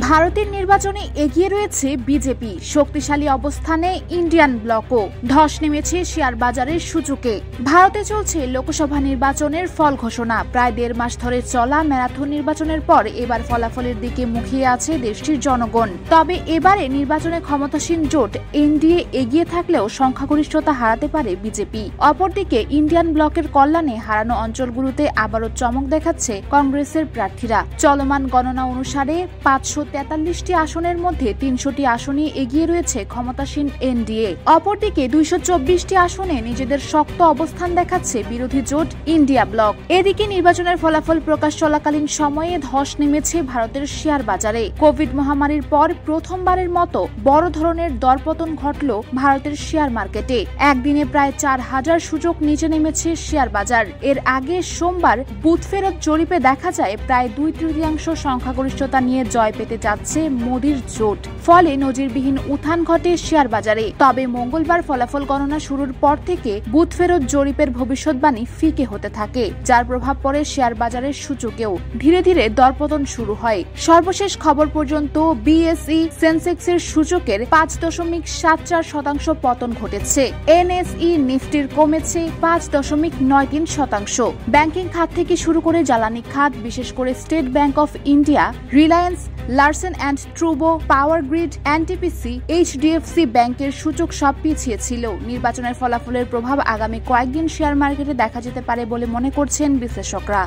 ভারতের নির্বাচনে এগিয়ে রয়েছে বিজেপি, শক্তিশালী অবস্থানে ইন্ডিয়ান ব্লকও। ধস নেমেছে শেয়ার বাজারের সূচকে। ভারতে চলছে লোকসভা নির্বাচনের ফল ঘোষণা। প্রায় 1.5 মাস ধরে চলা ম্যারাথন নির্বাচনের পর এবার ফলাফলের দিকে মুখিয়ে আছে দেশটির জনগণ। তবে এবারে নির্বাচনে ক্ষমতাসীন জোট এনডিএ এগিয়ে থাকলেও সংখ্যাগরিষ্ঠতা হারাতে পারে বিজেপি। অপরদিকে ইন্ডিয়ান ব্লকের কল্যাণে হারানো অঞ্চলগুলোতে আবারও চমক দেখাচ্ছে কংগ্রেসের প্রার্থীরা। চলমান গণনা অনুসারে 543টি আসনের মধ্যে 300টি আসনে এগিয়ে রয়েছে ক্ষমতাসীন এনডিএ। অপরদিকে 224টি আসনে নিজেদের শক্ত অবস্থান দেখাচ্ছে বিরোধী জোট ইন্ডিয়া ব্লক। এদিকে নির্বাচনের ফলাফল প্রকাশ চলাকালীন সময়ে ধস নেমেছে ভারতের শেয়ার বাজারে। কোভিড মহামারীর পর প্রথমবারের মতো বড় ধরনের দরপতন ঘটল ভারতের শেয়ার মার্কেটে। একদিনে প্রায় 4000 সূচক নিচে নেমেছে শেয়ার বাজার। এর আগে সোমবার বুথ ফেরত জরিপে দেখা যায় প্রায় 2/3 সংখ্যাগরিষ্ঠতা নিয়ে জয় পেতে যাচ্ছে মোদির জোট। ফলে নজিরবিহীন উত্থান ঘটে শেয়ার বাজারে। তবে মঙ্গলবার ফলাফল গণনা শুরুর পর থেকে বুথ ফেরত জরিপের ভবিষ্যৎবাণী ফিকে হতে থাকে, যার প্রভাব পড়ে শেয়ার বাজারের সূচকেও। ধীরে ধীরে দরপতন শুরু হয়। সর্বশেষ খবর পর্যন্ত বিএসই সেন্সেক্সের সূচকের 5.74% পতন ঘটেছে। এনএসই নিফটির কমেছে 5.93%। ব্যাংকিং খাত থেকে শুরু করে জ্বালানি খাত, বিশেষ করে State Bank of India, Reliance, Larsen and ট্রুবো, পাওয়ার গ্রিড, এনটিপিসি, এইচডিএফসি ব্যাংকের সূচক সব পিছিয়ে ছিল। নির্বাচনের ফলাফলের প্রভাব আগামী কয়েকদিন শেয়ার মার্কেটে দেখা যেতে পারে বলে মনে করছেন বিশ্লেষকরা।